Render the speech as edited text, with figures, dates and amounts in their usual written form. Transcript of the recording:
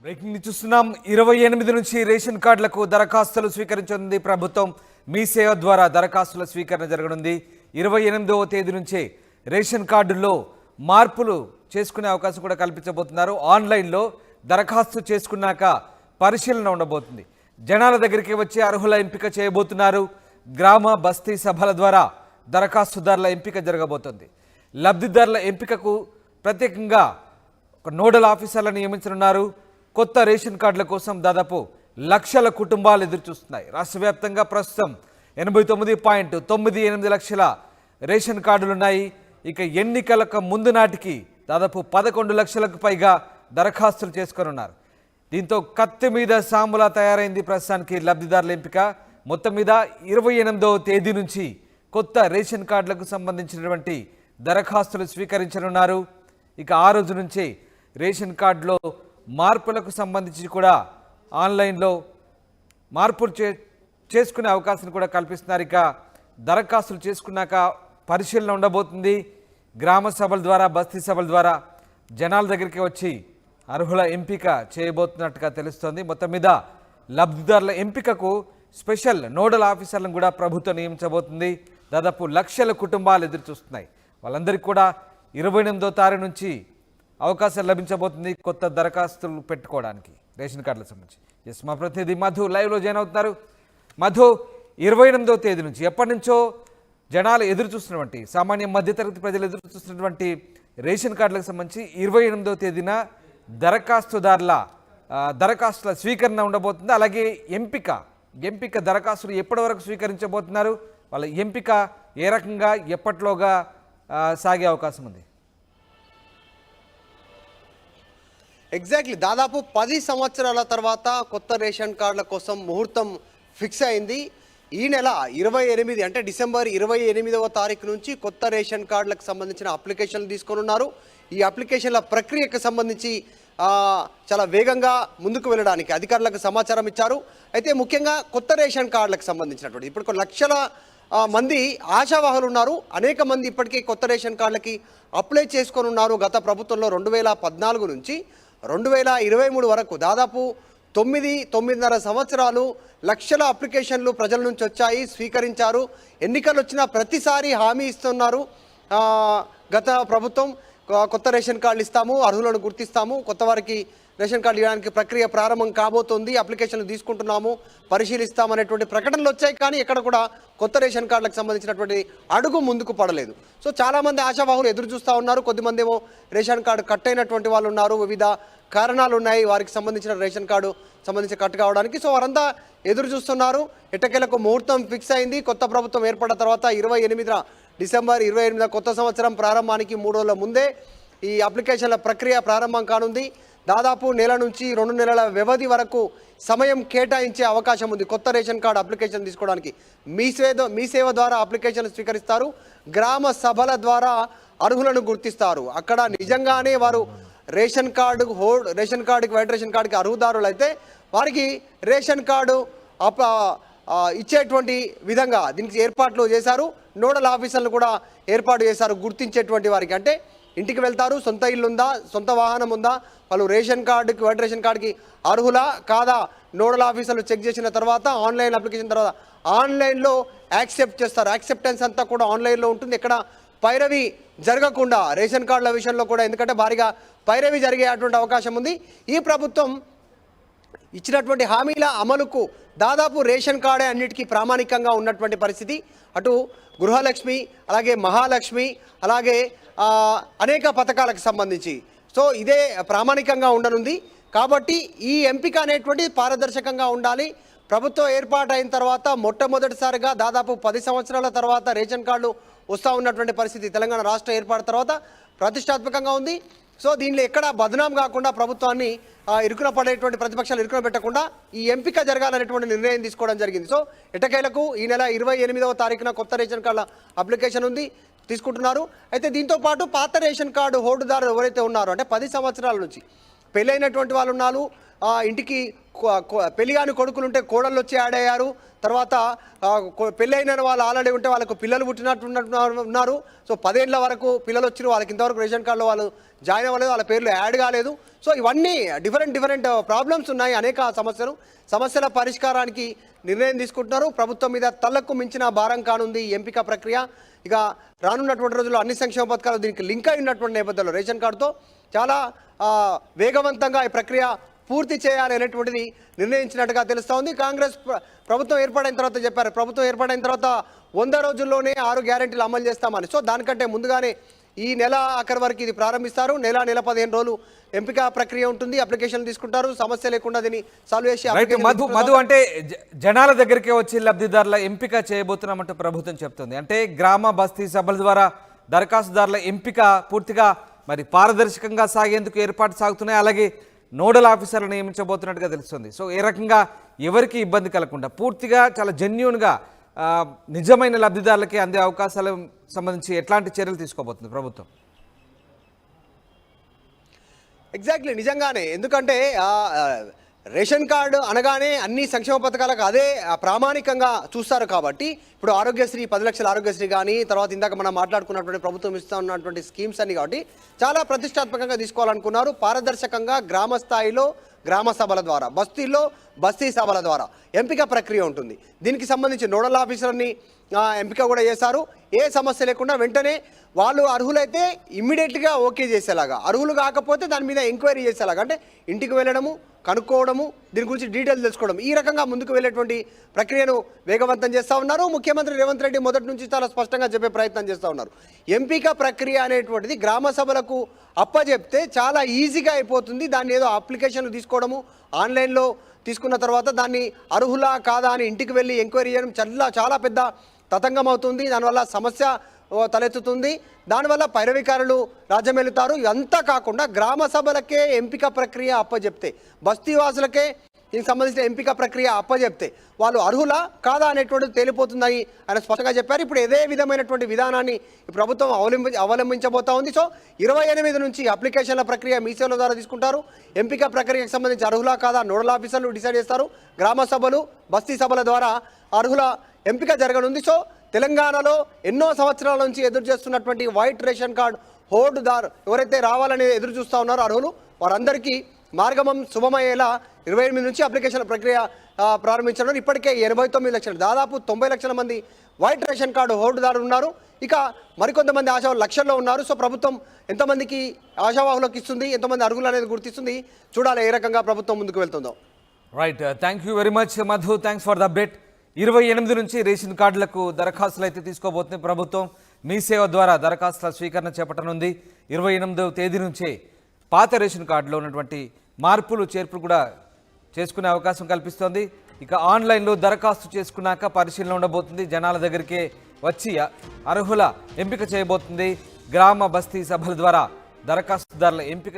Breaking ని చూస్తున్నాం. 28 నుంచి రేషన్ కార్డులకు దరఖాస్తులు స్వీకరించనుంది ప్రభుత్వం. మీ సేవ ద్వారా దరఖాస్తుల స్వీకరణ జరగనుంది. 28వ తేదీ నుంచే రేషన్ కార్డుల్లో మార్పులు చేసుకునే అవకాశం కూడా కల్పించబోతున్నారు. ఆన్లైన్లో దరఖాస్తు చేసుకున్నాక పరిశీలన ఉండబోతుంది. జనాల దగ్గరికి వచ్చి అర్హుల ఎంపిక చేయబోతున్నారు. గ్రామ బస్తీ సభల ద్వారా దరఖాస్తుదారుల ఎంపిక జరగబోతుంది. లబ్ధిదారుల ఎంపికకు ప్రత్యేకంగా ఒక నోడల్ ఆఫీసర్లను నియమించనున్నారు. కొత్త రేషన్ కార్డుల కోసం దాదాపు లక్షల కుటుంబాలు ఎదురుచూస్తున్నాయి. రాష్ట్ర వ్యాప్తంగా ప్రస్తుతం 89.98 లక్షల రేషన్ కార్డులున్నాయి. ఇక ఎన్నికలకు ముందు నాటికి దాదాపు 11 లక్షలకు పైగా దరఖాస్తులు చేసుకొనున్నారు. దీంతో కత్తి మీద సాములా తయారైంది ప్రస్తుతానికి లబ్ధిదారుల ఎంపిక. మొత్తం మీద 28వ తేదీ నుంచి కొత్త రేషన్ కార్డులకు సంబంధించినటువంటి దరఖాస్తులు స్వీకరించనున్నారు. ఇక ఆ రోజు నుంచే రేషన్ కార్డులో మార్పులకు సంబంధించి కూడా ఆన్లైన్లో మార్పులు చేసుకునే అవకాశం కూడా కల్పిస్తున్నారు. ఇక దరఖాస్తులు చేసుకున్నాక పరిశీలన ఉండబోతుంది. గ్రామ సభల ద్వారా బస్తీ సభల ద్వారా జనాల దగ్గరికి వచ్చి అర్హుల ఎంపిక చేయబోతున్నట్టుగా తెలుస్తోంది. మొత్తం మీద లబ్ధిదారుల ఎంపికకు స్పెషల్ నోడల్ ఆఫీసర్లను కూడా ప్రభుత్వం నియమించబోతుంది. దాదాపు లక్షల కుటుంబాలు ఎదురు చూస్తున్నాయి. వాళ్ళందరికీ కూడా 28వ తారీఖు నుంచి అవకాశం లభించబోతుంది కొత్త దరఖాస్తులు పెట్టుకోవడానికి రేషన్ కార్డులకు సంబంధించి. ఎస్, మా ప్రతినిధి మధు లైవ్లో జాయిన్ అవుతున్నారు. మధు, 28వ తేదీ నుంచి ఎప్పటి నుంచో జనాలు ఎదురు చూస్తున్నటువంటి సామాన్య మధ్యతరగతి ప్రజలు ఎదురు చూస్తున్నటువంటి రేషన్ కార్డులకు సంబంధించి 28వ తేదీన దరఖాస్తుల స్వీకరణ ఉండబోతుంది. అలాగే ఎంపిక దరఖాస్తులు ఎప్పటి వరకు స్వీకరించబోతున్నారు, వాళ్ళ ఎంపిక ఏ రకంగా ఎప్పట్లోగా సాగే అవకాశం ఉంది? ఎగ్జాక్ట్లీ దాదాపు 10 సంవత్సరాల తర్వాత కొత్త రేషన్ కార్డుల కోసం ముహూర్తం ఫిక్స్ అయింది. ఈ నెల 28 అంటే డిసెంబర్ 28వ తారీఖు నుంచి కొత్త రేషన్ కార్డులకు సంబంధించిన అప్లికేషన్లు తీసుకొనున్నారు. ఈ అప్లికేషన్ల ప్రక్రియకు సంబంధించి చాలా వేగంగా ముందుకు వెళ్ళడానికి అధికారులకు సమాచారం ఇచ్చారు. అయితే ముఖ్యంగా కొత్త రేషన్ కార్డులకు సంబంధించినటువంటి ఇప్పుడు లక్షల మంది ఆశావాహులు ఉన్నారు. అనేక మంది ఇప్పటికీ కొత్త రేషన్ కార్డులకి అప్లై చేసుకొని ఉన్నారు. గత ప్రభుత్వంలో 2014 నుంచి 2023 వరకు దాదాపు 9.5 సంవత్సరాలు లక్షల అప్లికేషన్లు ప్రజల నుంచి వచ్చాయి, స్వీకరించారు. ఎన్నికలు వచ్చిన ప్రతిసారి హామీ ఇస్తున్నారు. గత ప్రభుత్వం కొత్త రేషన్ కార్డులు ఇస్తాము, అర్హులను గుర్తిస్తాము, కొత్త వారికి రేషన్ కార్డు ఇవ్వడానికి ప్రక్రియ ప్రారంభం కాబోతోంది, అప్లికేషన్లు తీసుకుంటున్నాము, పరిశీలిస్తామనేటువంటి ప్రకటనలు వచ్చాయి. కానీ ఎక్కడ కూడా కొత్త రేషన్ కార్డులకు సంబంధించినటువంటి అడుగు ముందుకు పడలేదు. సో చాలామంది ఆశావాహులు ఎదురు చూస్తూ ఉన్నారు. కొద్దిమంది ఏమో రేషన్ కార్డు కట్ అయినటువంటి వాళ్ళు ఉన్నారు, వివిధ కారణాలు ఉన్నాయి వారికి సంబంధించిన రేషన్ కార్డు సంబంధించి కట్ కావడానికి. సో వారంతా ఎదురు చూస్తున్నారు. ఎట్టకేలకు ముహూర్తం ఫిక్స్ అయింది. కొత్త ప్రభుత్వం ఏర్పడిన తర్వాత డిసెంబర్ 28 కొత్త సంవత్సరం ప్రారంభానికి 3 రోజుల ముందే ఈ అప్లికేషన్ల ప్రక్రియ ప్రారంభం కానుంది. దాదాపు నెల నుంచి 2 నెలల వ్యవధి వరకు సమయం కేటాయించే అవకాశం ఉంది కొత్త రేషన్ కార్డు అప్లికేషన్ తీసుకోవడానికి. మీ సేవ ద్వారా అప్లికేషన్ స్వీకరిస్తారు. గ్రామ సభల ద్వారా అర్హులను గుర్తిస్తారు. అక్కడ నిజంగానే వారు రేషన్ కార్డుకి వైట్ రేషన్ కార్డుకి అర్హుదారులు అయితే వారికి రేషన్ కార్డు ఇచ్చేటువంటి విధంగా దీనికి ఏర్పాట్లు చేశారు. నోడల్ ఆఫీసర్లు కూడా ఏర్పాటు చేశారు. గుర్తించేటువంటి వారికి అంటే ఇంటికి వెళ్తారు, సొంత ఇల్లు ఉందా, సొంత వాహనం ఉందా, వాళ్ళు రేషన్ కార్డుకి వైట్ రేషన్ కార్డుకి అర్హులా కాదా నోడల్ ఆఫీసర్లు చెక్ చేసిన తర్వాత ఆన్లైన్ అప్లికేషన్ తర్వాత ఆన్లైన్లో యాక్సెప్ట్ చేస్తారు. యాక్సెప్టెన్స్ అంతా కూడా ఆన్లైన్లో ఉంటుంది. ఎక్కడ పైరవి జరగకుండా రేషన్ కార్డుల విషయంలో కూడా, ఎందుకంటే భారీగా పైరవి జరిగేటువంటి అవకాశం ఉంది. ఈ ప్రభుత్వం ఇచ్చినటువంటి హామీల అమలుకు దాదాపు రేషన్ కార్డే అన్నిటికీ ప్రామాణికంగా ఉన్నటువంటి పరిస్థితి. అటు గృహలక్ష్మి, అలాగే మహాలక్ష్మి, అలాగే అనేక పథకాలకు సంబంధించి సో ఇదే ప్రామాణికంగా ఉండనుంది. కాబట్టి ఈ ఎంపిక అనేటువంటి పారదర్శకంగా ఉండాలి. ప్రభుత్వం ఏర్పాటైన తర్వాత మొట్టమొదటిసారిగా దాదాపు 10 సంవత్సరాల తర్వాత రేషన్ కార్డులు వస్తూ ఉన్నటువంటి పరిస్థితి తెలంగాణ రాష్ట్ర ఏర్పాటు తర్వాత ప్రతిష్టాత్మకంగా ఉంది. సో దీనిలో ఎక్కడ బదనాం కాకుండా ప్రభుత్వాన్ని ఇరుకున పడేటువంటి ప్రతిపక్షాలు ఇరుకున పెట్టకుండా ఈ ఎంపిక జరగాలనేటువంటి నిర్ణయం తీసుకోవడం జరిగింది. సో ఎటకేలకు ఈ నెల 28వ తారీఖున కొత్త రేషన్ కార్డుల అప్లికేషన్ ఉంది, తీసుకుంటున్నారు. అయితే దీంతో పాటు పాత రేషన్ కార్డు హోల్డర్దారులు ఎవరైతే ఉన్నారో అంటే 10 సంవత్సరాల నుంచి పెళ్ళైనటువంటి వాళ్ళు ఉన్నారు, ఇంటికి పెళ్లి కాని కొడుకులు ఉంటే కోడళ్ళు వచ్చి యాడ్ అయ్యారు. తర్వాత పెళ్ళైన వాళ్ళు ఆల్రెడీ ఉంటే వాళ్ళకు పిల్లలు పుట్టినట్టు ఉన్నారు. సో 10 ఏళ్ల వరకు పిల్లలు వచ్చిన వాళ్ళకి ఇంతవరకు రేషన్ కార్డులో వాళ్ళు జాయిన్ అవ్వలేదు, వాళ్ళ పేర్లు యాడ్ కాలేదు. సో ఇవన్నీ డిఫరెంట్ ప్రాబ్లమ్స్ ఉన్నాయి, అనేక సమస్యల పరిష్కారానికి నిర్ణయం తీసుకుంటున్నారు. ప్రభుత్వం మీద తలకు మించిన భారం కానుంది ఈ ఎంపిక ప్రక్రియ. ఇక రానున్నటువంటి రోజుల్లో అన్ని సంక్షేమ పథకాలు దీనికి లింక్ అయి ఉన్నటువంటి నేపథ్యంలో రేషన్ కార్డుతో చాలా వేగవంతంగా ఈ ప్రక్రియ పూర్తి చేయాలి అనేటువంటిది నిర్ణయించినట్టుగా తెలుస్తూ ఉంది. కాంగ్రెస్ ప్రభుత్వం ఏర్పడిన తర్వాత చెప్పారు, ప్రభుత్వం ఏర్పడిన తర్వాత 100 రోజుల్లోనే 6 గ్యారెంటీలు అమలు చేస్తామని. సో దానికంటే ముందుగానే ఈ నెల ఆఖరి వరకు ఇది ప్రారంభిస్తారు. నెల 15 రోజులు ఎంపిక ప్రక్రియ ఉంటుంది, అప్లికేషన్ తీసుకుంటారు, సమస్య లేకుండా దీన్ని సాల్వ్ చేసి మధు అంటే జనాల దగ్గరికే వచ్చి లబ్ధిదారుల ఎంపిక చేయబోతున్నామంటూ ప్రభుత్వం చెప్తుంది. అంటే గ్రామ బస్తీ సభల ద్వారా దరఖాస్తుదారుల ఎంపిక పూర్తిగా మరి పారదర్శకంగా సాగేందుకు ఏర్పాటు సాగుతున్నాయి. అలాగే నోడల్ ఆఫీసర్లు నియమించబోతున్నట్టుగా తెలుస్తుంది. సో ఏ రకంగా ఎవరికి ఇబ్బంది కలగకుండా పూర్తిగా చాలా జెన్యూన్గా నిజమైన లబ్ధిదారులకి అందే అవకాశాలకు సంబంధించి ఎట్లాంటి చర్యలు తీసుకోబోతుంది ప్రభుత్వం? ఎగ్జాక్ట్లీ, నిజంగానే. ఎందుకంటే రేషన్ కార్డు అనగానే అన్ని సంక్షేమ పథకాలకు అదే ప్రామాణికంగా చూస్తారు కాబట్టి ఇప్పుడు ఆరోగ్యశ్రీ 10 లక్షల ఆరోగ్యశ్రీ కానీ, తర్వాత ఇందాక మనం మాట్లాడుకున్నటువంటి ప్రభుత్వం ఇస్తూ ఉన్నటువంటి స్కీమ్స్ అన్ని కాబట్టి చాలా ప్రతిష్టాత్మకంగా తీసుకోవాలనుకున్నారు. పారదర్శకంగా గ్రామ స్థాయిలో గ్రామ సభల ద్వారా, బస్తీల్లో బస్తీ సభల ద్వారా ఎంపిక ప్రక్రియ ఉంటుంది. దీనికి సంబంధించి నోడల్ ఆఫీసర్ని ఎంపిక కూడా చేశారు. ఏ సమస్య లేకుండా వెంటనే వాళ్ళు అర్హులైతే ఇమ్మీడియట్గా ఓకే చేసేలాగా, అర్హులు కాకపోతే దాని మీద ఎంక్వైరీ చేసేలాగా, అంటే ఇంటికి వెళ్ళడము, కనుక్కోవడము, దీని గురించి డీటెయిల్స్ తెలుసుకోవడం, ఈ రకంగా ముందుకు వెళ్ళేటువంటి ప్రక్రియను వేగవంతం చేస్తూ ఉన్నారు. ముఖ్యమంత్రి రేవంత్ రెడ్డి మొదటి నుంచి చాలా స్పష్టంగా చెప్పే ప్రయత్నం చేస్తూ ఉన్నారు. ఎంపిక ప్రక్రియ అనేటువంటిది గ్రామ సభలకు అప్పచెప్తే చాలా ఈజీగా అయిపోతుంది. దాన్ని ఏదో అప్లికేషన్లు తీసుకోవడము, ఆన్లైన్లో తీసుకున్న తర్వాత దాన్ని అర్హులా కాదా అని ఇంటికి వెళ్ళి ఎంక్వైరీ చేయడం చాలా పెద్ద తతంగం అవుతుంది. దానివల్ల సమస్య తలెత్తుతుంది. దానివల్ల పైరవికారులు రాజ్యమెలుతారు. ఇదంతా కాకుండా గ్రామ సభలకే ఎంపిక ప్రక్రియ అప్పచెప్తే, బస్తీవాసులకే దీనికి సంబంధించిన ఎంపిక ప్రక్రియ అప్పచెప్తే వాళ్ళు అర్హులా కాదా అనేటువంటిది తేలిపోతుందని ఆయన స్పష్టంగా చెప్పారు. ఇప్పుడు ఇదే విధమైనటువంటి విధానాన్ని ప్రభుత్వం అవలంబించబోతా ఉంది. సో 28 నుంచి అప్లికేషన్ల ప్రక్రియ మీ సేవల ద్వారా తీసుకుంటారు. ఎంపిక ప్రక్రియకు సంబంధించి అర్హులా కాదా నోడల్ ఆఫీసర్లు డిసైడ్ చేస్తారు. గ్రామ సభలు, బస్తీ సభల ద్వారా అర్హుల ఎంపిక జరగనుంది. సో తెలంగాణలో ఎన్నో సంవత్సరాల నుంచి ఎదురు చేస్తున్నటువంటి వైట్ రేషన్ కార్డు హోల్డ్దార్ ఎవరైతే రావాలని ఎదురు చూస్తూ ఉన్నారో అర్హులు, వారందరికీ మార్గమం శుభమయ్యేలా 28 నుంచి అప్లికేషన్ల ప్రక్రియ ప్రారంభించడం. ఇప్పటికే 89 లక్షలు, దాదాపు 90 లక్షల మంది వైట్ రేషన్ కార్డు హోల్డ్దారులు ఉన్నారు. ఇక మరికొంతమంది ఆశావాహులు లక్షల్లో ఉన్నారు. సో ప్రభుత్వం ఎంతమందికి ఆశావాహులకు ఇస్తుంది, ఎంతమంది అర్హులు అనేది గుర్తిస్తుంది. చూడాలి ఏ రకంగా ప్రభుత్వం ముందుకు వెళ్తుందో. Right, thank you very much Madhu, thanks for the update. 28 నుంచి రేషన్ కార్డులకు దరఖాస్తులు అయితే తీసుకోబోతుంది ప్రభుత్వం. మీ సేవ ద్వారా దరఖాస్తుల స్వీకరణ చేపట్టనుంది. 28వ తేదీ నుంచే పాత రేషన్ కార్డులో ఉన్నటువంటి మార్పులు చేర్పులు కూడా చేసుకునే అవకాశం కల్పిస్తోంది. ఇక ఆన్లైన్లో దరఖాస్తు చేసుకున్నాక పరిశీలన ఉండబోతుంది. జనాల దగ్గరికే వచ్చి అర్హుల ఎంపిక చేయబోతుంది. గ్రామ బస్తీ సభల ద్వారా దరఖాస్తుదారుల ఎంపిక